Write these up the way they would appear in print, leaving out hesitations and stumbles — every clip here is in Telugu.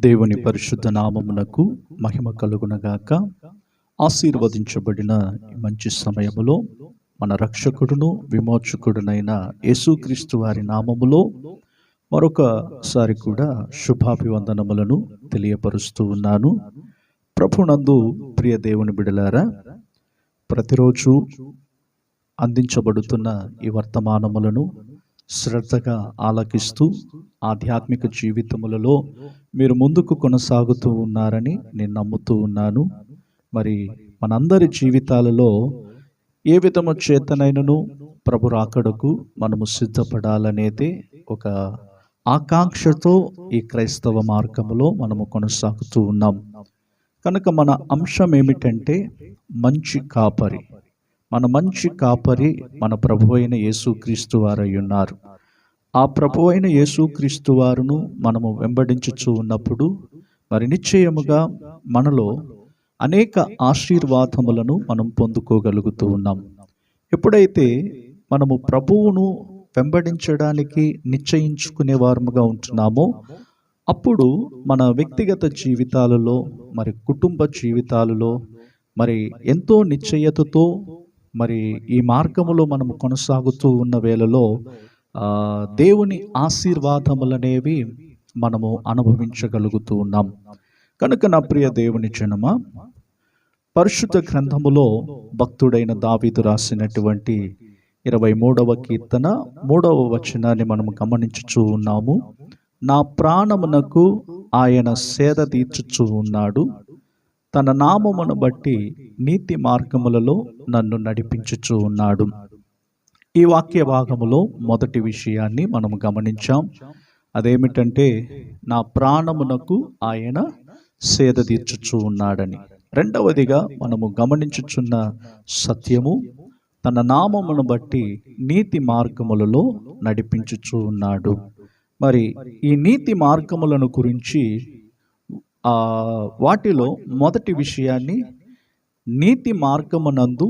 దేవుని పరిశుద్ధ నామమునకు మహిమ కలుగునగాక. ఆశీర్వదించబడిన ఈ మంచి సమయములో మన రక్షకుడును విమోచకుడునైన యేసుక్రీస్తు వారి నామములో మరొకసారి కూడా శుభాభివందనములను తెలియపరుస్తూ ఉన్నాను. ప్రభునందు ప్రియ దేవుని బిడలారా, ప్రతిరోజు అందించబడుతున్న ఈ వర్తమానములను శ్రద్ధగా ఆలకిస్తూ ఆధ్యాత్మిక జీవితములలో మీరు ముందుకు కొనసాగుతూ ఉన్నారని నేను నమ్ముతూ ఉన్నాను. మరి మనందరి జీవితాలలో ఏ విధము చేతనైనను ప్రభు రాకడకు మనము సిద్ధపడాలనేది ఒక ఆకాంక్షతో ఈ క్రైస్తవ మార్గములో మనము కొనసాగుతూ ఉన్నాం. కనుక మన అంశం ఏమిటంటే మంచి కాపరి. మన మంచి కాపరి మన ప్రభు అయిన యేసుక్రీస్తు వారై ఉన్నారు. ఆ ప్రభు అయిన యేసుక్రీస్తు వారును మనము వెంబడించుచూ ఉన్నప్పుడు మరి నిశ్చయముగా మనలో అనేక ఆశీర్వాదములను మనం పొందుకోగలుగుతూ ఉన్నాం. ఎప్పుడైతే మనము ప్రభువును వెంబడించడానికి నిశ్చయించుకునే వారముగా ఉంటున్నామో అప్పుడు మన వ్యక్తిగత జీవితాలలో మరి కుటుంబ జీవితాలలో మరి ఎంతో నిశ్చయతతో మరి ఈ మార్గములో మనము కొనసాగుతూ ఉన్న వేళలో దేవుని ఆశీర్వాదములనేవి మనము అనుభవించగలుగుతూ ఉన్నాం. కనుక నా ప్రియ దేవుని జనమ, పరిశుద్ధ గ్రంథములో భక్తుడైన దావీదు రాసినటువంటి 23వ కీర్తన 3వ వచనాన్ని మనము గమనించుచూ ఉన్నాము. నా ప్రాణమునకు ఆయన సేద తీర్చుచూ ఉన్నాడు, తన నామమును బట్టి నీతి మార్గములలో నన్ను నడిపించుచూ ఉన్నాడు. ఈ వాక్య భాగములో మొదటి విషయాన్ని మనము గమనించాం. అదేమిటంటే నా ప్రాణమునకు ఆయన సేద తీర్చుచూ ఉన్నాడని. రెండవదిగా మనము గమనించుచున్న సత్యము, తన నామమును బట్టి నీతి మార్గములలో నడిపించుచూ ఉన్నాడు. మరి ఈ నీతి మార్గములను గురించి వాటిలో మొదటి విషయాన్ని నీతి మార్గమునందు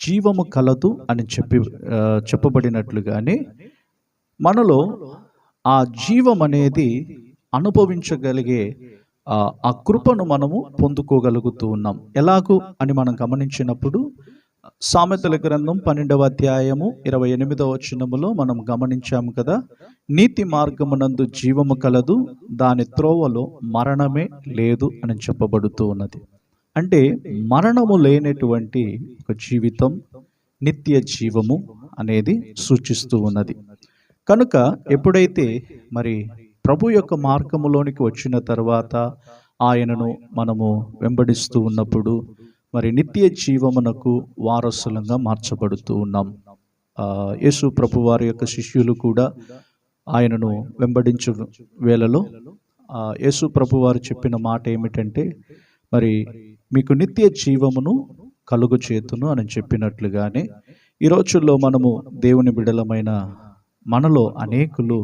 జీవము కలదు అని చెప్పబడినట్లుగానే మనలో ఆ జీవం అనేది అనుభవించగలిగే ఆ కృపను మనము పొందుకోగలుగుతూ ఉన్నాం. ఎలాగూ అని మనం గమనించినప్పుడు సామెతల గ్రంథం 12వ అధ్యాయము 28వ వచనములో మనం గమనించాము కదా, నీతి మార్గమునందు జీవము కలదు, దాని త్రోవలో మరణమే లేదు అని చెప్పబడుతూ ఉన్నది. అంటే మరణము లేనటువంటి ఒక జీవితం, నిత్య జీవము అనేది సూచిస్తూ ఉన్నది. కనుక ఎప్పుడైతే మరి ప్రభు యొక్క మార్గములోనికి వచ్చిన తర్వాత ఆయనను మనము వెంబడిస్తూ ఉన్నప్పుడు మరి నిత్య జీవమునకు వారసులంగా మార్చబడుతూ ఉన్నాం. యేసు ప్రభు వారి యొక్క శిష్యులు కూడా ఆయనను వెంబడించు వేళలో యేసు ప్రభు వారు చెప్పిన మాట ఏమిటంటే, మరి మీకు నిత్య జీవమును కలుగు చేతును అని చెప్పినట్లుగానే ఈ రోజుల్లో మనము దేవుని బిడలమైన మనలో అనేకులు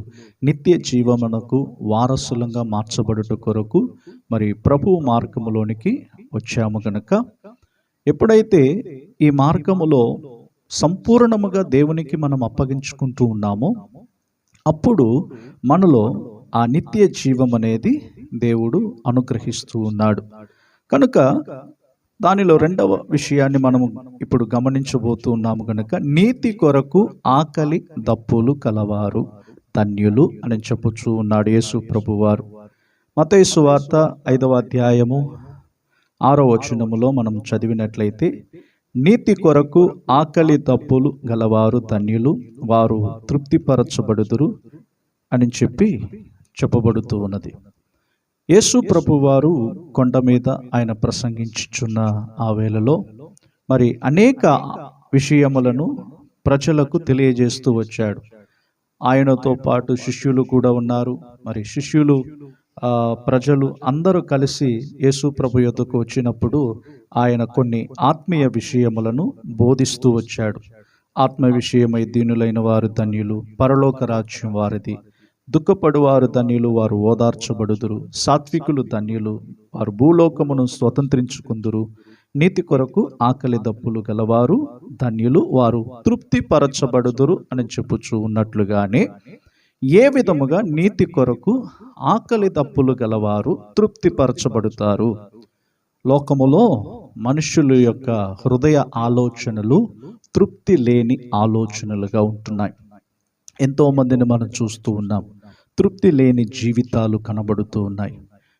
నిత్య జీవమునకు వారసులంగా మార్చబడుట కొరకు మరి ప్రభు మార్గములోనికి వచ్చాము. గనుక ఎప్పుడైతే ఈ మార్గములో సంపూర్ణముగా దేవునికి మనం అప్పగించుకుంటూ ఉన్నామో అప్పుడు మనలో ఆ నిత్య జీవం అనేది దేవుడు అనుగ్రహిస్తూ ఉన్నాడు. కనుక దానిలో రెండవ విషయాన్ని మనము ఇప్పుడు గమనించబోతూ ఉన్నాము. కనుక నీతి కొరకు ఆకలి దప్పులు కలవారు ధన్యులు అని చెప్పుచూ ఉన్నాడు యేసు ప్రభువారు. మత్తయి సువార్త 5వ అధ్యాయము 6వ వచనములో మనం చదివినట్లయితే, నీతి కొరకు ఆకలి దప్పులు గలవారు ధన్యులు, వారు తృప్తిపరచబడుదురు అని చెప్పబడుతూ ఉన్నది. యేసు ప్రభు వారు కొండ మీద ఆయన ప్రసంగించుచున్న ఆ వేళలో మరి అనేక విషయములను ప్రజలకు తెలియజేస్తూ వచ్చాడు. ఆయనతో పాటు శిష్యులు కూడా ఉన్నారు. మరి శిష్యులు ప్రజలు అందరూ కలిసి యేసు ప్రభు యొద్దకు వచ్చినప్పుడు ఆయన కొన్ని ఆత్మీయ విషయములను బోధిస్తూ వచ్చాడు. ఆత్మ విషయమై దీనులైన వారు ధన్యులు, పరలోక రాజ్యం వారిది, దుఃఖపడువారు ధన్యులు, వారు ఓదార్చబడుదురు, సాత్వికులు ధన్యులు, వారు భూలోకమును స్వతంత్రించుకుందురు, నీతి కొరకు ఆకలి దప్పులు గలవారు ధన్యులు, వారు తృప్తిపరచబడుదురు అని చెప్పుచూ ఉన్నట్లుగానే ఏ విధముగా నీతి కొరకు ఆకలి దప్పులు గలవారు తృప్తిపరచబడతారు? లోకములో మనుషుల యొక్క హృదయ ఆలోచనలు తృప్తి లేని ఆలోచనలుగా ఉంటున్నాయి. ఎంతోమందిని మనం చూస్తూ ఉన్నాం. తృప్తి లేని జీవితాలు కనబడుతూ ఉన్నాయి.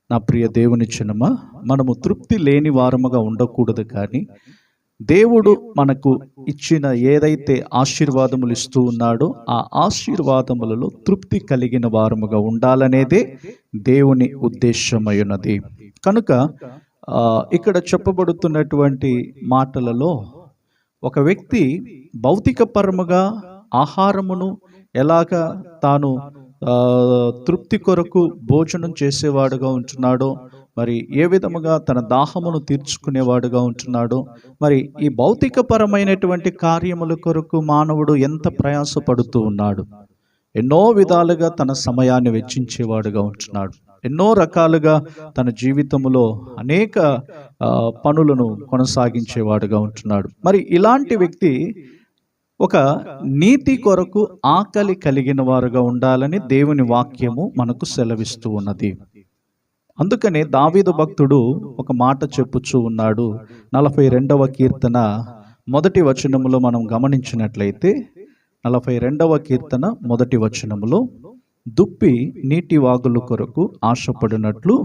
నా ప్రియ దేవుని జనమా, మనము తృప్తి లేని వారముగా ఉండకూడదు. కానీ దేవుడు మనకు ఇచ్చిన ఏదైతే ఆశీర్వాదములు ఇస్తూ ఉన్నాడో ఆ ఆశీర్వాదములలో తృప్తి కలిగిన వారముగా ఉండాలనేదే దేవుని ఉద్దేశమై ఉన్నది. కనుక ఇక్కడ చెప్పబడుతున్నటువంటి మాటలలో ఒక వ్యక్తి భౌతిక పరముగా ఆహారమును ఎలాగా తాను తృప్తి కొరకు భోజనం చేసేవాడుగా ఉంటున్నాడో, మరి ఏ విధముగా తన దాహమును తీర్చుకునేవాడుగా ఉంటున్నాడో, మరి ఈ భౌతిక పరమైనటువంటి కార్యముల కొరకు మానవుడు ఎంత ప్రయాసపడుతూ ఉన్నాడు. ఎన్నో విధాలుగా తన సమయాన్ని వెచ్చించేవాడుగా ఉంటున్నాడు. ఎన్నో రకాలుగా తన జీవితంలో అనేక పనులను కొనసాగించేవాడుగా ఉంటున్నాడు. మరి ఇలాంటి వ్యక్తి ఒక నీతి కొరకు ఆకలి కలిగిన వారుగా ఉండాలని దేవుని వాక్యము మనకు సెలవిస్తూ ఉన్నది. అందుకనే దావీదు భక్తుడు ఒక మాట చెప్పుచూ ఉన్నాడు. 42వ కీర్తన 1వ వచనములో మనం గమనించినట్లయితే 42వ కీర్తన 1వ వచనములో, దుప్పి నీటి వాగుల కొరకు ఆశపడినట్లు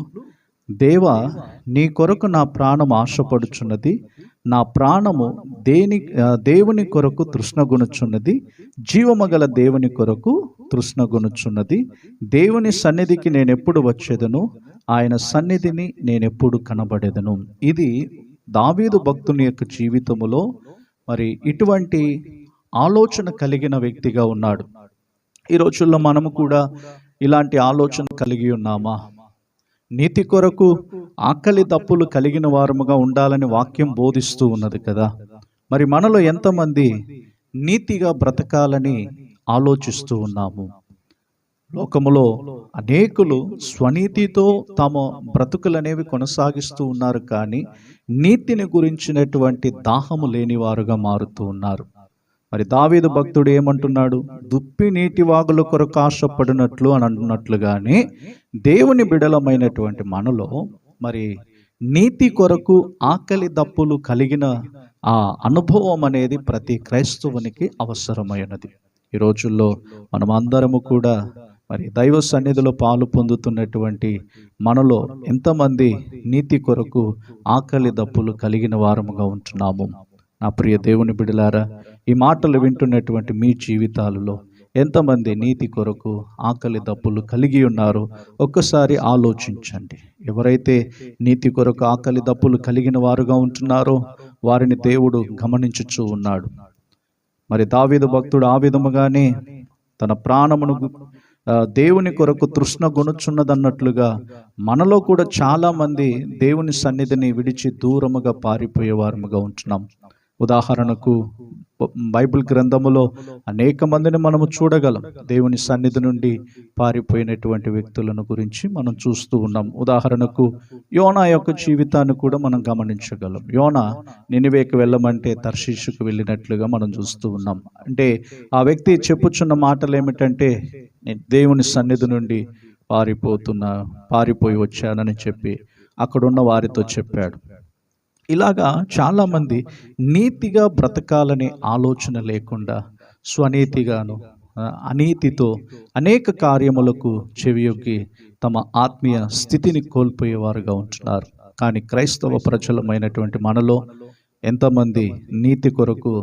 దేవా, నీ కొరకు నా ప్రాణం ఆశపడుచున్నది. నా ప్రాణము దేవుని కొరకు తృష్ణగొనుచున్నది. జీవమగల దేవుని కొరకు తృష్ణగొనుచున్నది. దేవుని సన్నిధికి నేనెప్పుడు వచ్చేదను, ఆయన సన్నిధిని నేనెప్పుడు కనబడేదను. ఇది దావీదు భక్తుని యొక్క జీవితములో మరి ఇటువంటి ఆలోచన కలిగిన వ్యక్తిగా ఉన్నాడు. ఈ రోజుల్లో మనము కూడా ఇలాంటి ఆలోచన కలిగి ఉన్నామా? నీతి కొరకు ఆకలి దప్పులు కలిగిన వారముగా ఉండాలని వాక్యం బోధిస్తూ ఉన్నది కదా. మరి మనలో ఎంతమంది నీతిగా బ్రతకాలని ఆలోచిస్తూ ఉన్నాము? లోకములో అనేకులు స్వనీతితో తమ బ్రతుకులనేవి కొనసాగిస్తూ ఉన్నారు, కానీ నీతిని గురించినటువంటి దాహము లేని వారుగా మారుతూ ఉన్నారు. మరి దావీదు భక్తుడు ఏమంటున్నాడు? దుప్పి నీటి వాగుల కొరకు ఆశపడినట్లు అని అంటున్నట్లుగానే దేవుని బిడలమైనటువంటి మనలో మరి నీతి కొరకు ఆకలి దప్పులు కలిగిన ఆ అనుభవం అనేది ప్రతి క్రైస్తవునికి అవసరమైనది. ఈ రోజుల్లో మనం అందరము కూడా మరి దైవ సన్నిధిలో పాలు పొందుతున్నటువంటి మనలో ఎంతమంది నీతి కొరకు ఆకలి దప్పులు కలిగిన వారముగా ఉంటున్నాము? నా ప్రియ దేవుని బిడలారా, ఈ మాటలు వింటున్నటువంటి మీ జీవితాలలో ఎంతమంది నీతి కొరకు ఆకలి దప్పులు కలిగి ఉన్నారో ఒక్కసారి ఆలోచించండి. ఎవరైతే నీతి కొరకు ఆకలి దప్పులు కలిగిన వారుగా ఉంటున్నారో వారిని దేవుడు గమనించుచూ ఉన్నాడు. మరి దావీదు భక్తుడు ఆ విధముగానే తన ప్రాణమును దేవుని కొరకు తృష్ణ గొనుచున్నదన్నట్లుగా మనలో కూడా చాలా మంది దేవుని సన్నిధిని విడిచి దూరముగా పారిపోయేవారముగా ఉంటున్నాం. ఉదాహరణకు బైబిల్ గ్రంథములో అనేక మందిని మనము చూడగలం. దేవుని సన్నిధి నుండి పారిపోయినటువంటి వ్యక్తులను గురించి మనం చూస్తూ ఉన్నాం. ఉదాహరణకు యోనా యొక్క జీవితాన్ని కూడా మనం గమనించగలం. యోనా నినివేకి వెళ్ళమంటే తర్షీషుకు వెళ్ళినట్లుగా మనం చూస్తూ ఉన్నాం. అంటే ఆ వ్యక్తి చెప్పుచున్న మాటలు ఏమిటంటే, నేను దేవుని సన్నిధి నుండి పారిపోయి వచ్చానని చెప్పి అక్కడున్న వారితో చెప్పాడు. ఇలాగా చాలామంది నీతిగా బ్రతకాలనే ఆలోచన లేకుండా స్వనీతిగాను అనీతితో అనేక కార్యములకు చెవియొగ్గి తమ ఆత్మీయ స్థితిని కోల్పోయేవారుగా ఉంటున్నారు. కానీ క్రైస్తవ ప్రజలమైనటువంటి మనలో ఎంతమంది నీతి కొరకు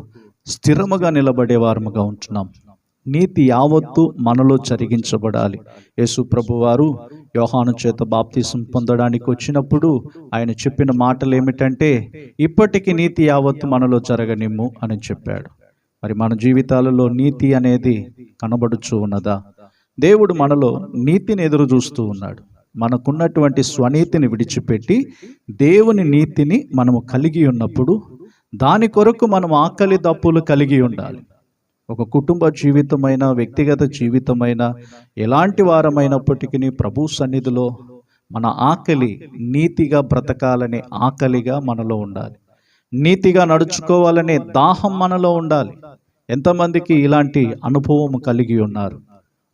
స్థిరముగా నిలబడేవారముగా ఉంటున్నాం? నీతి యావత్తు మనలో జరిగించబడాలి. యేసు ప్రభువారు యోహాను చేత బాప్తిసం పొందడానికి వచ్చినప్పుడు ఆయన చెప్పిన మాటలు ఏమిటంటే, ఇప్పటికి నీతి యావత్తు మనలో జరగనిమ్ము అని చెప్పాడు. మరి మన జీవితాలలో నీతి అనేది కనబడుచూ ఉన్నదా? దేవుడు మనలో నీతిని ఎదురు చూస్తూ ఉన్నాడు. మనకున్నటువంటి స్వనీతిని విడిచిపెట్టి దేవుని నీతిని మనము కలిగి ఉన్నప్పుడు దాని కొరకు మనం ఆకలి దప్పులు కలిగి ఉండాలి. ఒక కుటుంబ జీవితమైన, వ్యక్తిగత జీవితమైన, ఎలాంటి వారమైనప్పటికీ ప్రభు సన్నిధిలో మన ఆకలి నీతిగా బ్రతకాలనే ఆకలిగా మనలో ఉండాలి. నీతిగా నడుచుకోవాలనే దాహం మనలో ఉండాలి. ఎంతమందికి ఇలాంటి అనుభవం కలిగి ఉన్నారు?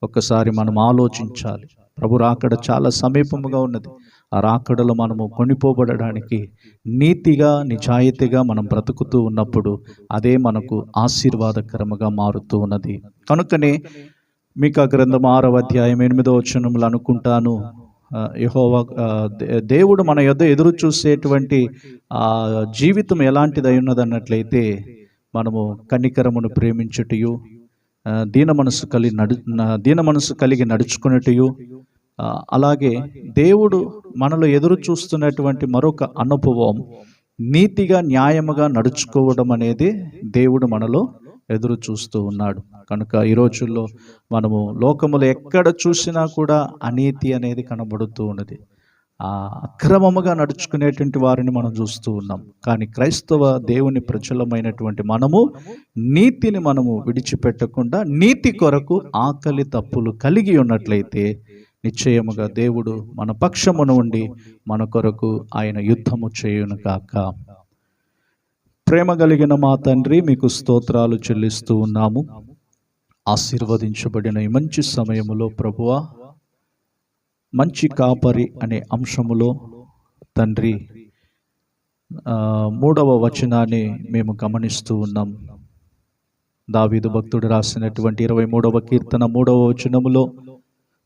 ఒక్కసారి మనం ఆలోచించాలి. ప్రభు రాకడ చాలా సమీపముగా ఉన్నది. ఆ రాకడలో మనము కొనిపోబడడానికి నీతిగా నిజాయితీగా మనం బ్రతుకుతూ ఉన్నప్పుడు అదే మనకు ఆశీర్వాదకరముగా మారుతూ ఉన్నది. కనుకనే మీకా గ్రంథం 6వ అధ్యాయం 8వ వచనములు అనుకుంటాను, యెహోవా దేవుడు మన యొద్ద ఎదురు చూసేటువంటి జీవితం ఎలాంటిదై ఉన్నదన్నట్లయితే మనము కనికరమును ప్రేమించుటయు, దీన మనసు కలిగి నడుచుకున్నటయు, అలాగే దేవుడు మనలో ఎదురు చూస్తున్నటువంటి మరొక అనుభవం నీతిగా న్యాయముగా నడుచుకోవడం అనేది దేవుడు మనలో ఎదురు చూస్తూ ఉన్నాడు. కనుక ఈ రోజుల్లో మనము లోకములో ఎక్కడ చూసినా కూడా అనీతి అనేది కనబడుతూ ఉన్నది. అక్రమముగా నడుచుకునేటువంటి వారిని మనం చూస్తూ ఉన్నాం. కానీ క్రైస్తవ దేవుని ప్రజలమైనటువంటి మనము నీతిని మనము విడిచిపెట్టకుండా నీతి కొరకు ఆకలి తప్పులు కలిగి ఉన్నట్లయితే నిశ్చయముగా దేవుడు మన పక్షమున ఉండి మన కొరకు ఆయన యుద్ధము చేయును గాక. ప్రేమ కలిగిన మా తండ్రి, మీకు స్తోత్రాలు చెల్లిస్తూ ఉన్నాము. ఆశీర్వదించబడిన ఈ మంచి సమయములో ప్రభువా, మంచి కాపరి అనే అంశములో తండ్రి 3వ వచనాన్ని మేము గమనిస్తూ ఉన్నాం. దావీదు భక్తుడు రాసినటువంటి 23వ కీర్తన 3వ వచనములో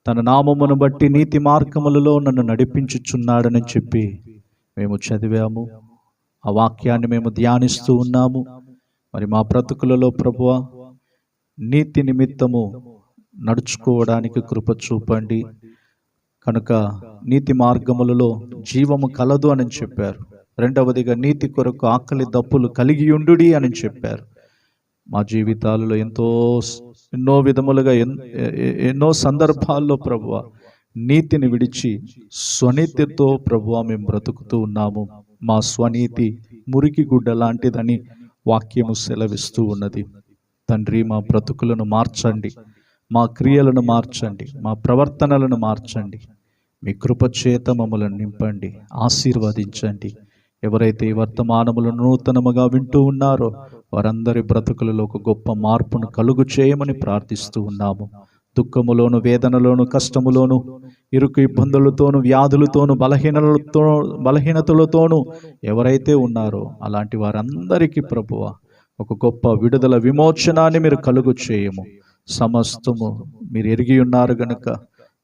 తన నామమును బట్టి నీతి మార్గములలో నన్ను నడిపించుచున్నాడని చెప్పి మేము చదివాము. ఆ వాక్యాన్ని మేము ధ్యానిస్తూ ఉన్నాము. మరి మా బ్రతుకులలో ప్రభువా, నీతి నిమిత్తము నడుచుకోవడానికి కృప చూపండి. కనుక నీతి మార్గములలో జీవము కలదు అని చెప్పారు. రెండవదిగా నీతి కొరకు ఆకలి దప్పులు కలిగి ఉండుడి అని చెప్పారు. మా జీవితాలలో ఎన్నో విధములుగా ఎన్నో సందర్భాల్లో ప్రభువా నీతిని విడిచి స్వనీతితో ప్రభువా మేము బ్రతుకుతూ ఉన్నాము. మా స్వనీతి మురికి గుడ్డ లాంటిదని వాక్యము సెలవిస్తూ ఉన్నది. తండ్రి, మా బ్రతుకులను మార్చండి, మా క్రియలను మార్చండి, మా ప్రవర్తనలను మార్చండి. మీ కృపచేత మమ్మలను నింపండి, ఆశీర్వదించండి. ఎవరైతే ఈ వర్తమానములను నూతనముగా వింటూ ఉన్నారో వారందరి బ్రతుకులలో ఒక గొప్ప మార్పును కలుగు చేయమని ప్రార్థిస్తూ ఉన్నాము. దుఃఖములోను, వేదనలోను, కష్టములోను, ఇరుకు ఇబ్బందులతోను, వ్యాధులతోను, బలహీనతలతోనూ ఎవరైతే ఉన్నారో అలాంటి వారందరికీ ప్రభువా ఒక గొప్ప విడుదల, విమోచనాన్ని మీరు కలుగు చేయము. సమస్తము మీరు ఎరిగి ఉన్నారు గనుక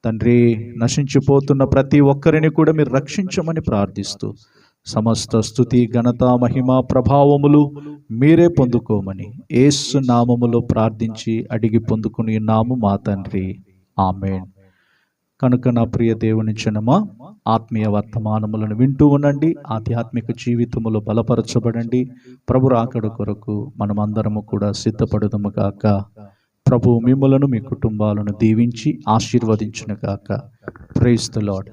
తండ్రి, నశించిపోతున్న ప్రతి ఒక్కరిని కూడా మీరు రక్షించమని ప్రార్థిస్తూ సమస్త స్తుతి, ఘనత, మహిమ, ప్రభావములు మీరే పొందుకోమని యేసు నామములో ప్రార్థించి అడిగి పొందుకుని ఉన్నాము మా తండ్రి, ఆమేన్. కనుక నా ప్రియ దేవుని జనమా, ఆత్మీయ వర్తమానములను వింటూ ఉండండి, ఆధ్యాత్మిక జీవితములో బలపరచబడండి. ప్రభు రాకడ కొరకు మనమందరము కూడా సిద్ధపడుదుము గాక. ప్రభు మిమ్ములను, మీ కుటుంబాలను దీవించి ఆశీర్వదించును గాక. Praise the lord.